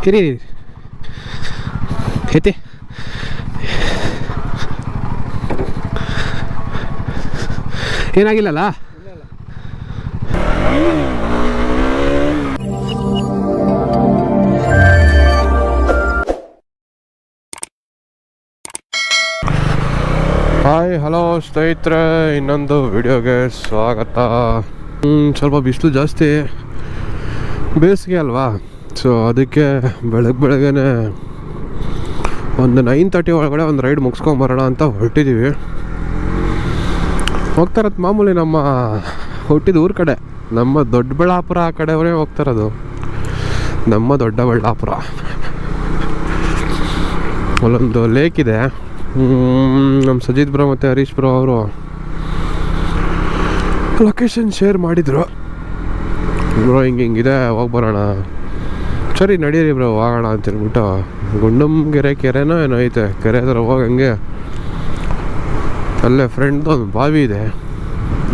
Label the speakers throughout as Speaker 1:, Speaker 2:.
Speaker 1: ಇರಿ ಐತಿ ಏನಾಗಿಲ್ಲಲ್ಲ. Hi hello ಸ್ನೇಹಿತರೆ, ಇನ್ನೊಂದು ವಿಡಿಯೋಗೆ ಸ್ವಾಗತ. ಸ್ವಲ್ಪ ಬಿಸಿಲು ಜಾಸ್ತಿ, ಬೇಸಿಗೆ ಅಲ್ವಾ, ಸೊ ಅದಕ್ಕೆ ಬೆಳಗ್ಗೆನೆ ಒಂದು 9:30 ಒಳಗಡೆ ಒಂದು ರೈಡ್ ಮುಗಿಸ್ಕೊಂಬರೋಣ ಅಂತ ಹೊರಟಿದ್ದೀವಿ. ಹೋಗ್ತಾ ಇರೋದು ಮಾಮೂಲಿ ನಮ್ಮ ಹುಟ್ಟಿದ ಊರ ಕಡೆ, ನಮ್ಮ ದೊಡ್ಡಬಳ್ಳಾಪುರ ಆ ಕಡೆಯವರೇ ಹೋಗ್ತಾ ಇರೋದು. ನಮ್ಮ ದೊಡ್ಡಬಳ್ಳಾಪುರ ಅಲ್ಲೊಂದು ಲೇಕ್ ಇದೆ. ನಮ್ಮ ಸಜಿತ್ ಬ್ರೋ ಮತ್ತು ಹರೀಶ್ ಬ್ರೋ ಅವರು ಲೊಕೇಶನ್ ಶೇರ್ ಮಾಡಿದರು. ಬ್ರೋ ಹಿಂಗಿದೆ ಹೋಗಿ ಬರೋಣ, ಸರಿ ನಡೀರಿ ಬ್ರೋ ಹೋಗೋಣ ಅಂತ ಹೇಳ್ಬಿಟ್ಟು ಗುಂಡಂಗೆರೆ ಕೆರೆನೋ ಏನೋ ಐತೆ, ಕೆರೆ ಹತ್ರ ಹೋಗಂಗೆ ಅಲ್ಲೇ ಫ್ರೆಂಡ್ದು ಒಂದು ಬಾವಿ ಇದೆ,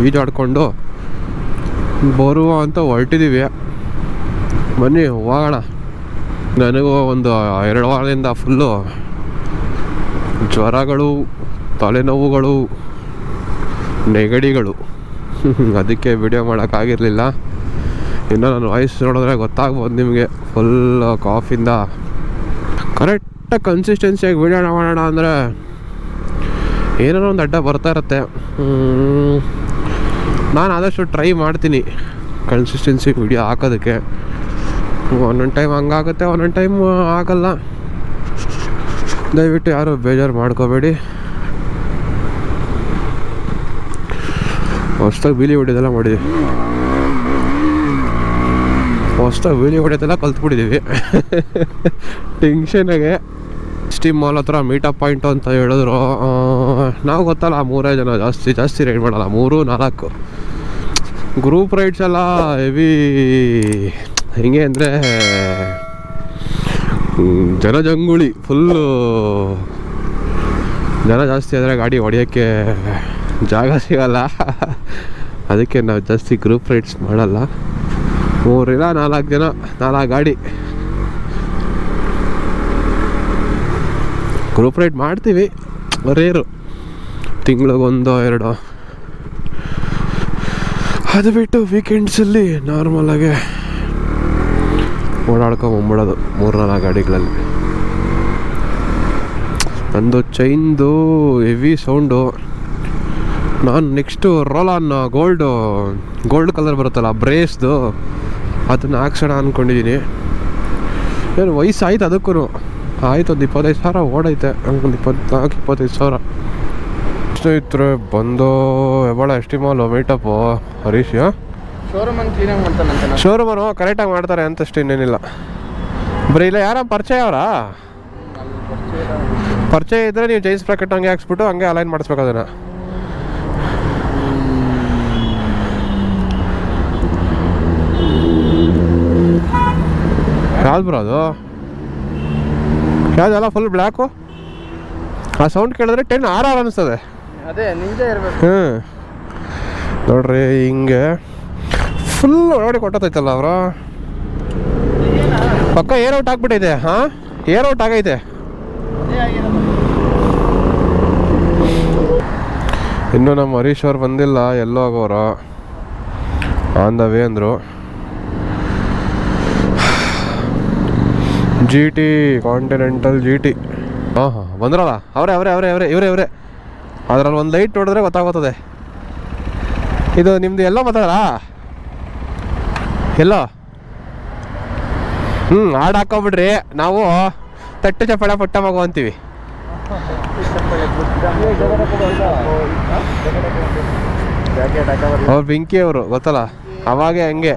Speaker 1: ಈಜಾಡ್ಕೊಂಡು ಬರುವ ಅಂತ ಹೊರಟಿದ್ದೀವಿ. ಬನ್ನಿ ಹೋಗೋಣ. ನನಗೂ ಒಂದು 2 ವಾರದಿಂದ ಫುಲ್ಲು ಜ್ವರಗಳು, ತಲೆನೋವುಗಳು, ನೆಗಡಿಗಳು, ಅದಕ್ಕೆ ವಿಡಿಯೋ ಮಾಡೋಕ್ಕಾಗಿರಲಿಲ್ಲ. ಇನ್ನು ನನ್ನ ವಾಯ್ಸ್ ನೋಡಿದ್ರೆ ಗೊತ್ತಾಗ್ಬೋದು ನಿಮಗೆ, ಫುಲ್ ಕಾಫಿಂದ. ಕರೆಕ್ಟಾಗಿ ಕನ್ಸಿಸ್ಟೆನ್ಸಿಯಾಗಿ ವಿಡಿಯೋ ಮಾಡೋಣ ಅಂದರೆ ಏನಾರ ಒಂದು ಅಡ್ಡ ಬರ್ತಾ ಇರುತ್ತೆ. ನಾನು ಆದಷ್ಟು ಟ್ರೈ ಮಾಡ್ತೀನಿ ಕನ್ಸಿಸ್ಟೆನ್ಸಿ ವಿಡಿಯೋ ಹಾಕೋದಕ್ಕೆ. ಒಂದೊಂದು ಟೈಮ್ ಹಂಗಾಗುತ್ತೆ, ಒಂದೊಂದು ಟೈಮ್ ಆಗಲ್ಲ. ದಯವಿಟ್ಟು ಯಾರು ಬೇಜಾರು ಮಾಡ್ಕೋಬೇಡಿ. ಹೊಸ್ದಾಗಿ ಬೀಲಿ ಹೊಡಿಯೋದೆಲ್ಲ ಮಾಡಿದ್ವಿ, ಹೊಸ್ದಾಗಿ ಬೀಲಿ ಹೊಡಿಯೋದೆಲ್ಲ ಕಲ್ತ್ಬಿಟ್ಟಿದ್ದೀವಿ ಟೆನ್ಷನಾಗೆ. ಸ್ಟೀಮ್ ಮಾಲ್ ಹತ್ರ ಮೀಟಪ್ ಪಾಯಿಂಟ್ ಅಂತ ಹೇಳಿದ್ರು. ನಾವು ಗೊತ್ತಲ್ಲ 3 ಜನ, ಜಾಸ್ತಿ ರೈಡ್ ಮಾಡಲ್ಲ, 3-4 ಗ್ರೂಪ್ ರೈಡ್ಸ್ ಎಲ್ಲ ಹೆವಿ. ಹೆಂಗೆ ಅಂದರೆ ಜನಜಂಗುಳಿ, ಫುಲ್ಲು ಜನ ಜಾಸ್ತಿ ಆದರೆ ಗಾಡಿ ಹೊಡೆಯೋಕ್ಕೆ ಜಾಗ ಸಿಗಲ್ಲ. ಅದಕ್ಕೆ ನಾವು ಜಾಸ್ತಿ ಗ್ರೂಪ್ ರೈಡ್ಸ್ ಮಾಡಲ್ಲ. 3 ಇಲ್ಲ 4 ಜನ, 4 ಗಾಡಿ ಗ್ರೂಪ್ ರೈಡ್ ಮಾಡ್ತೀವಿ, ರೇರು, ತಿಂಗಳಿಗೊಂದು-2. ಅದು ಬಿಟ್ಟು ವೀಕೆಂಡ್ಸಲ್ಲಿ ನಾರ್ಮಲಾಗೆ ಓಡಾಡ್ಕೊಂಬಂದ್ಬಿಡೋದು 3-4 ಗಾಡಿಗಳಲ್ಲಿ. ನಂದು ಚೈನ್ದು ಹೆವಿ ಸೌಂಡು. ನಾನು ನೆಕ್ಸ್ಟು ರೋಲಾನ್ ಗೋಲ್ಡ್ ಕಲರ್ ಬರುತ್ತಲ್ಲ ಬ್ರೇಸ್ದು, ಅದನ್ನು ಹಾಕ್ಸೋಣ ಅಂದ್ಕೊಂಡಿದ್ದೀನಿ. ಏನು ವಯಸ್ಸಾಯ್ತು ಅದಕ್ಕೂ, ಆಯ್ತು ಒಂದು 25,000 ಓಡೈತೆ, ಒಂದು 24-25,000. ಸ್ನೇಹಿತರೆ ಬಂದು ಹೆಬ್ಬಾಳ ಎಸ್ಟಿ ಮಾಲ್ ಮೀಟಪ್ಪು. ಹರೀಶ್ ಶೋರೂಮನು ಕರೆಕ್ಟಾಗಿ ಮಾಡ್ತಾರೆ ಅಂತಷ್ಟು, ಇನ್ನೇನಿಲ್ಲ. ಬರೀ ಇಲ್ಲ ಯಾರ ಪರಿಚಯ ಅವರಾ? ಪರಿಚಯ ಇದ್ದರೆ ನೀವು ಜೈನ್ಸ್ ಪ್ಯಾಕೆಟ್ ಹಂಗೆ ಹಾಕ್ಸ್ಬಿಟ್ಟು ಹಂಗೆ ಅಲೈನ್ ಮಾಡಿಸ್ಬೇಕು ಅದನ್ನು. ಯಾವ್ದು ಬ್ರೋ ಅದು? ಯಾವುದೆಲ್ಲ ಫುಲ್ ಬ್ಲ್ಯಾಕು? ಆ ಸೌಂಡ್ ಕೇಳಿದ್ರೆ 10 RR ಅನ್ನಿಸ್ತದೆ.
Speaker 2: ಅದೇ ನಿಂಜ ಇರಬೇಕು.
Speaker 1: ನೋಡ್ರಿ ಹಿಂಗೆ ಫುಲ್ ಒಳಗಡೆ ಕೊಟ್ಟತೈತಲ್ಲ ಅವರು. ಪಕ್ಕ ಏರ್ ಔಟ್ ಆಗ್ಬಿಟ್ಟೈತೆ. ಹಾಂ, ಏರ್ ಔಟ್ ಆಗೈತೆ. ಇನ್ನು ನಮ್ಮ ಹರೀಶ್ ಅವ್ರು ಬಂದಿಲ್ಲ, ಎಲ್ಲೋ ಆಗೋರು, ಆನ್ ದ ವೇ ಅಂದರು. GT continental GT. ಹಾಂ ಬಂದ್ರಲ್ಲ, ಇವರೇ. ಅದ್ರಲ್ಲಿ ಒಂದು ಲೈಟ್ ನೋಡಿದ್ರೆ ಗೊತ್ತಾಗ್ತದೆ. ಇದು ನಿಮ್ಮದು ಎಲ್ಲೋ ಮಾತಾಡಲ್ಲ, ಎಲ್ಲೋ ಹಾಡು ಹಾಕೊಂಬಿಡ್ರಿ, ನಾವು ತಟ್ಟೆ ಚಪ್ಪಳ ಪಟ್ಟ ಮಗು ಅಂತೀವಿ. ಅವ್ರು ಬೆಂಕಿ ಅವರು ಗೊತ್ತಲ್ಲ, ಅವಾಗೆ ಹಂಗೆ.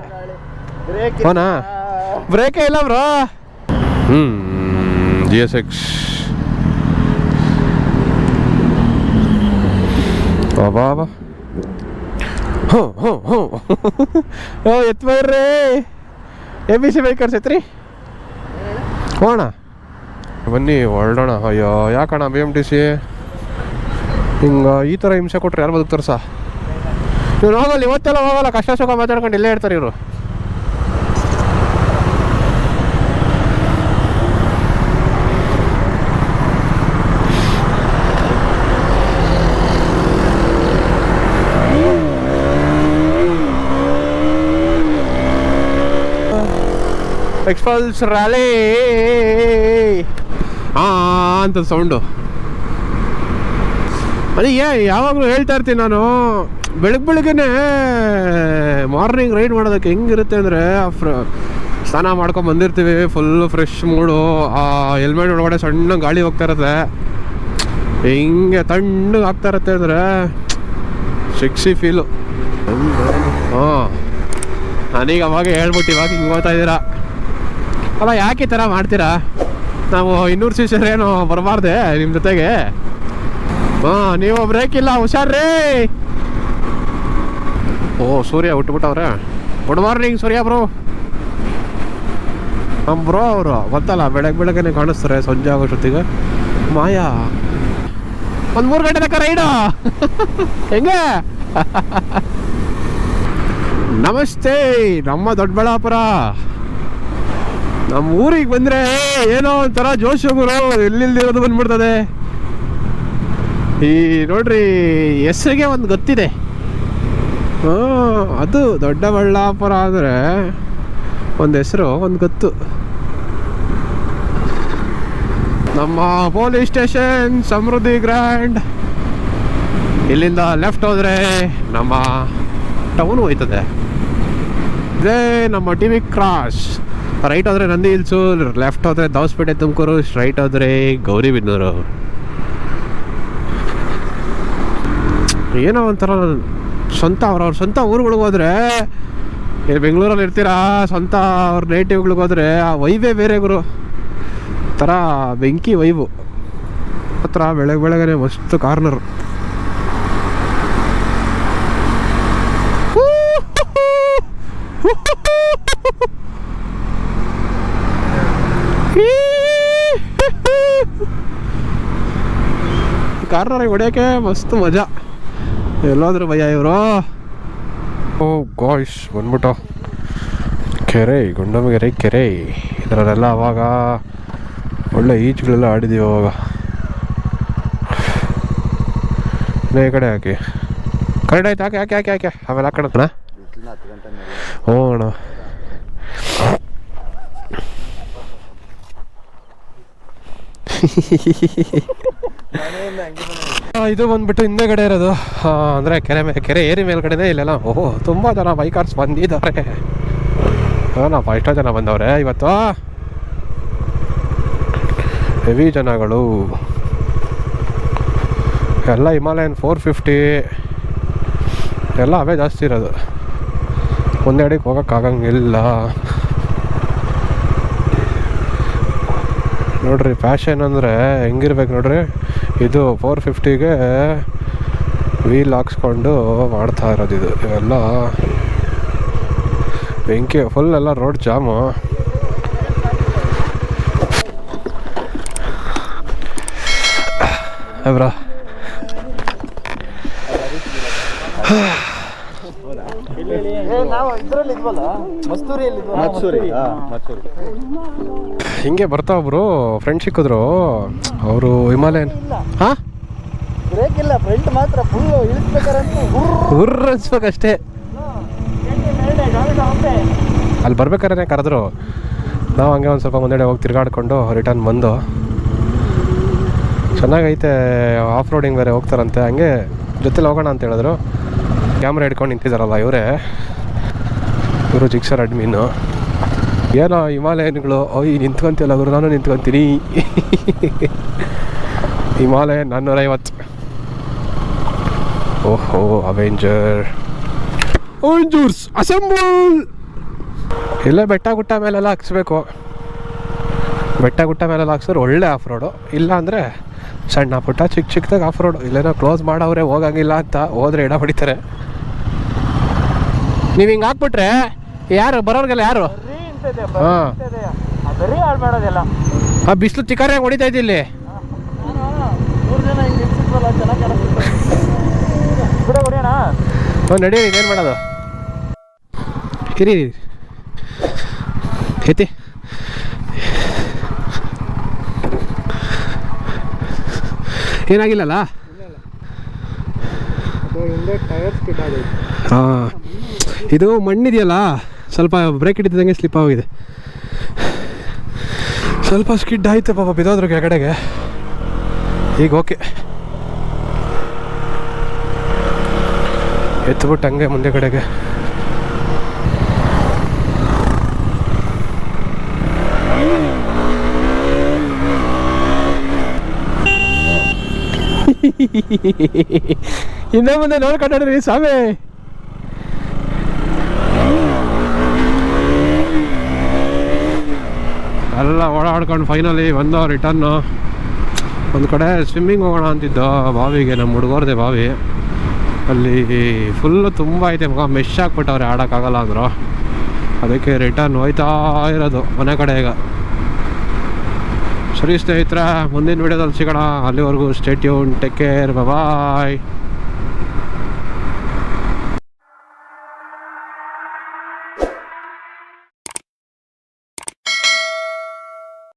Speaker 1: ಹೋನಾ ಬ್ರೇಕೇ ಇಲ್ಲ ಬ್ರೋ. GSX ಬಾಬಾ. ಎತ್ಬರ್ರಿ ABC ಬೈಕರ್ಸ್ ಎತ್ರಿ, ಹೋಣ ಬನ್ನಿ ಹೊರಡೋಣ. ಅಯ್ಯೋ ಯಾಕಣ್ಣ BMTC ಹಿಂಗೆ ಈ ಥರ ಹಿಂಸೆ ಕೊಟ್ರೆ ಯಾರು ಬದುಕ್ತಾರೆ ಸಾ? ಇವ್ರು ಹೋಗಲ್ಲ, ಇವತ್ತೆಲ್ಲ ಹೋಗಲ್ಲ, ಕಷ್ಟ ಸುಖ ಮಾತಾಡ್ಕೊಂಡು ಇಲ್ಲೇ ಇರ್ತಾರೆ ಇವರು. ಎಕ್ಸ್ಪಲ್ಸ್ ರ್ಯಾಲಿ ಅಂತ ಸೌಂಡು. ಅದಕ್ಕೆ ಯಾವಾಗಲೂ ಹೇಳ್ತಾ ಇರ್ತೀನಿ ನಾನು, ಬೆಳಗ್ಗೆನೆ ಮಾರ್ನಿಂಗ್ ರೈಡ್ ಮಾಡೋದಕ್ಕೆ ಹೆಂಗಿರುತ್ತೆ ಅಂದರೆ, ಸ್ನಾನ ಮಾಡ್ಕೊಂಡು ಬಂದಿರ್ತೀವಿ, ಫುಲ್ಲು ಫ್ರೆಶ್ ಮೂಡು, ಆ ಹೆಲ್ಮೆಟ್ ಒಳಗಡೆ ಸಣ್ಣ ಗಾಳಿ ಹೋಗ್ತಾ ಇರುತ್ತೆ, ಹಿಂಗೆ ತಣ್ಣಗೆ ಆಗ್ತಾ ಇರುತ್ತೆ ಅಂದರೆ ಸಿಕ್ಸಿ ಫೀಲು. ನಾನೀಗ ಅವಾಗ ಹೇಳ್ಬಿಟ್ಟು ಇವಾಗ ಹಿಂಗೆ ಓದ್ತಾ ಇದ್ದೀರಾ ಅಲ್ಲ, ಯಾಕೆ ಈ ಥರ ಮಾಡ್ತೀರಾ? ನಾವು 200 cc ಏನು ಬರಬಾರ್ದೆ ನಿಮ್ಮ ಜೊತೆಗೆ? ನೀವು ಬ್ರೇಕ್ ಇಲ್ಲ, ಹುಷಾರ್ರಿ. ಸೂರ್ಯ ಹುಟ್ಟುಬಿಟ್ಟವ್ರೆ. ಗುಡ್ ಮಾರ್ನಿಂಗ್ ಸೂರ್ಯ ಬ್ರೋ. ನಮ್ಮ ಬ್ರೋ ಅವರು ಗೊತ್ತಲ್ಲ, ಬೆಳಗ್ಗೆನೆ ಕಾಣಿಸ್ತಾರೆ ಸಂಜೆ ಆಗೋಷ್ಟೊತ್ತಿಗೆ. ಮಾಯಾ 3 ಗಂಟೆ ತನಕ ರೈಡು ಹೆಂಗೆ? ನಮಸ್ತೆ. ನಮ್ಮ ದೊಡ್ಡಬಳ್ಳಾಪುರ, ನಮ್ಮ ಊರಿಗೆ ಬಂದರೆ ಏನೋ ಒಂಥರ ಜೋಶು ಗುರು, ಎಲ್ಲಿಲ್ದಿರೋದು ಬಂದ್ಬಿಡ್ತದೆ. ಈ ನೋಡ್ರಿ, ಹೆಸರಿಗೆ ಒಂದು ಗೊತ್ತಿದೆ. ಅದು ದೊಡ್ಡಬಳ್ಳಾಪುರ ಅಂದರೆ ಒಂದು ಹೆಸರು, ಒಂದು ಗೊತ್ತು. ನಮ್ಮ ಪೊಲೀಸ್ ಸ್ಟೇಷನ್ ಸಮೃದ್ಧಿ ಗ್ರ್ಯಾಂಡ್. ಇಲ್ಲಿಂದ ಲೆಫ್ಟ್ ಹೋದರೆ ನಮ್ಮ ಟೌನ್ ಹೋಯ್ತದೆ. ಇದೇ ನಮ್ಮ ಟಿ ವಿ ಕ್ರಾಸ್. ರೈಟ್ ಹೋದರೆ ನಂದಿ ಹಿಲ್ಸು, ಲೆಫ್ಟ್ ಹೋದರೆ ದಾವಸ್ಪೇಟೆ ತುಮಕೂರು, ಸ್ಟ್ರೈಟ್ ಹೋದರೆ ಗೌರಿಬಿದನೂರು. ಏನೋ ಒಂಥರ ಸ್ವಂತ ಅವ್ರವ್ರ ಸ್ವಂತ ಊರುಗಳಿಗೆ ಹೋದರೆ, ಬೆಂಗಳೂರಲ್ಲಿ ಇರ್ತೀರಾ, ಸ್ವಂತ ಅವ್ರ ನೇಟಿವ್ಗಳಿಗೆ ಹೋದರೆ ಆ ವೈವೇ ಬೇರೆ ಗುರು. ಥರ ಬೆಂಕಿ ವೈವು ಹತ್ರ. ಬೆಳಗ್ಗೆ ಮಸ್ತ್ ಕಾರ್ನರ್. ಕಾರ್ನರಿಗೆ ಹೊಡೆಯೋಕ್ಕೆ ಮಸ್ತ್ ಮಜಾ. ಎಲ್ಲೋದ್ರು ಭಯ ಇವರು. ಗಾಯ್ಸ್ ಬಂದ್ಬಿಟ್ಟು ಕೆರೆ, ಗುಂಡಮಗೆರೆ ಕೆರೆ. ಇದರಲ್ಲೆಲ್ಲ ಅವಾಗ ಒಳ್ಳೆ ಈಜುಗಳೆಲ್ಲ ಆಡಿದ್ದೀವಿ ಅವಾಗ. ಈ ಕಡೆ ಹಾಕಿ ಕರೆಕ್ಟ್ ಆಯ್ತು. ಯಾಕೆ ಯಾಕೆ ಯಾಕೆ ಯಾಕೆ ಆಮೇಲೆ ಹಾಕೋಣ. ಹ್ಞೂ ಅಣ್ಣ. ಇದು ಬಂದ್ಬಿಟ್ಟು ಹಿಂದೆಗಡೆ ಇರೋದು, ಅಂದರೆ ಕೆರೆ ಏರಿ ಮೇಲ್ಗಡೆನೇ ಇಲ್ಲೆಲ್ಲ. ತುಂಬ ಜನ ಬೈಕರ್ಸ್ ಬಂದಿದ್ದಾರೆ. ನಾವು ಎಷ್ಟೋ ಜನ ಬಂದವ್ರೆ ಇವತ್ತು, ಹೆವಿ ಜನಗಳು. ಎಲ್ಲ ಹಿಮಾಲಯನ್ 450 ಎಲ್ಲ ಅವೇ ಜಾಸ್ತಿ ಇರೋದು. ಒಂದೇ ಅಡಿಗೆ ಹೋಗೋಕ್ಕಾಗಂಗಿಲ್ಲ ನೋಡ್ರಿ. ಪ್ಯಾಷನ್ ಅಂದರೆ ಹೆಂಗಿರ್ಬೇಕು ನೋಡ್ರಿ. ಇದು 450ಗೆ ವೀಲ್ ಹಾಕ್ಸ್ಕೊಂಡು ಮಾಡ್ತಾ ಇರೋದು. ಇದು ಇವೆಲ್ಲ ಬೆಂಕಿ ಫುಲ್, ಎಲ್ಲ ರೋಡ್ ಜಾಮು. ಬ್ರಾ ಹಿಂಗೆ ಬರ್ತಾ ಒಬ್ರು ಫ್ರೆಂಡ್ ಸಿಕ್ಕಿದ್ರು. ಅವರು ಹಿಮಾಲಯನ್. ಹಾಂ,
Speaker 2: ಬ್ರೇಕ್ ಇಲ್ಲ, ಫ್ರಂಟ್ ಮಾತ್ರ ಫುಲ್ ಇಳಿಸ್ಬೇಕಾರಂತೂ
Speaker 1: ಹುರ್ರ ಅನ್ಸ್ಬೇಕಷ್ಟೇ. ಅಲ್ಲಿ ಬರ್ಬೇಕಾದ್ರೆ ಕರೆದ್ರು. ನಾವು ಹಂಗೆ ಒಂದು ಸ್ವಲ್ಪ ಮುಂದೆ ಹೋಗಿ ತಿರ್ಗಾಡ್ಕೊಂಡು ರಿಟರ್ನ್ ಬಂದು. ಚೆನ್ನಾಗೈತೆ, ಆಫ್ ರೋಡಿಂಗ್ ಬೇರೆ ಹೋಗ್ತಾರಂತೆ. ಹಂಗೆ ಜೊತೆಲಿ ಹೋಗೋಣ ಅಂತ ಹೇಳಿದ್ರು. ಕ್ಯಾಮ್ರಾ ಹಿಡ್ಕೊಂಡು ನಿಂತಿದ್ದಾರಲ್ಲ ಇವರು ಜಿಕ್ಸರ್ ಅಡ್ಮಿನ್ನು. ಏನೋ ಹಿಮಾಲಯನ್ಗಳು, ನಿಂತ್ಕೊಂತಿಲ್ಲ ಗುರು, ನಾನು ನಿಂತ್ಕೊತೀನಿ. ಹಿಮಾಲಯನ್ 450. ಓಹೋ, ಅವೆಂಜರ್ಸ್ ಅಸೆಂಬಲ್. ಇಲ್ಲೇ ಬೆಟ್ಟ ಗುಟ್ಟ ಮೇಲೆಲ್ಲ ಹಾಕ್ಸ್ಬೇಕು. ಬೆಟ್ಟ ಗುಟ್ಟ ಮೇಲೆಲ್ಲ ಹಾಕ್ಸಿದ್ರೆ ಒಳ್ಳೆ ಆಫ್ ರೋಡು. ಇಲ್ಲ ಅಂದರೆ ಸಣ್ಣ ಪುಟ್ಟ ಚಿಕ್ಕದಾಗಿ ಆಫ್ ರೋಡು. ಇಲ್ಲೇನೋ ಕ್ಲೋಸ್ ಮಾಡವ್ರೆ, ಹೋಗಂಗಿಲ್ಲ ಅಂತ. ಹೋದ್ರೆ ಎಡ ಹೊಡಿತಾರೆ. ನೀವು ಹಿಂಗೆ ಹಾಕ್ಬಿಟ್ರೆ ಯಾರು ಬರೋರ್ಗೆಲ್ಲ ಯಾರು? ಹಾಂ, ಆ ಬಿಸಿಲು ಚಿಕ್ಕರಿಯಾಗಿ ಹೊಡಿತಾ ಇದ್ದಿಲ್ಲಿ. ನಡೀರಿ, ಏನು ಮಾಡೋದು? ಇರಿ ಐತಿ. ಏನಾಗಿಲ್ಲಲ್ಲ? ಹಾಂ, ಇದು ಮಣ್ಣಿದೆಯಲ್ಲ, ಸ್ವಲ್ಪ ಬ್ರೇಕ್ ಹಿಡಿದಂಗೆ ಸ್ಲಿಪ್ ಆಗಿದೆ. ಸ್ವಲ್ಪ ಸ್ಕಿಡ್ ಆಯ್ತು ಪಾಪ, ಬಿದ್ದೋದ್ರು ಕೆಳಗಡೆಗೆ. ಈಗ ಓಕೆ, ಎತ್ಬಿಟ್ಟು ಹಂಗೆ ಮುಂದೆ ಕಡೆಗೆ. ಇನ್ನೂ ಮುಂದೆ ನೋಡ್ಕೊಂಡ್ರಿ ಸ್ವಾಮಿ. ಎಲ್ಲ ಓಡಾಡ್ಕೊಂಡು ಫೈನಲಿ ಬಂದೋ ರಿಟರ್ನು. ಒಂದು ಕಡೆ ಸ್ವಿಮ್ಮಿಂಗ್ ಹೋಗೋಣ ಅಂತಿದ್ದೋ ಬಾವಿಗೆ, ನಮ್ಮ ಹುಡುಗರ್ದೆ ಬಾವಿ. ಅಲ್ಲಿ ಫುಲ್ಲು ತುಂಬ ಐತೆ ಮಗ, ಮೆಶ್ ಹಾಕ್ಬಿಟ್ಟವ್ರೆ, ಆಡೋಕ್ಕಾಗಲ್ಲ ಅಂದರು. ಅದಕ್ಕೆ ರಿಟರ್ನ್ ಹೋಯ್ತಾ ಇರೋದು ಮನೆ ಕಡೆ ಈಗ. ಸರಿ ಸ್ನೇಹಿತರೆ, ಮುಂದಿನ ವೀಡಿಯೋದಲ್ಲಿ ಸಿಗೋಣ. ಅಲ್ಲಿವರೆಗೂ ಸ್ಟೇ ಟ್ಯೂನ್, ಟೇಕ್ ಕೇರ್, ಬಾಯ್.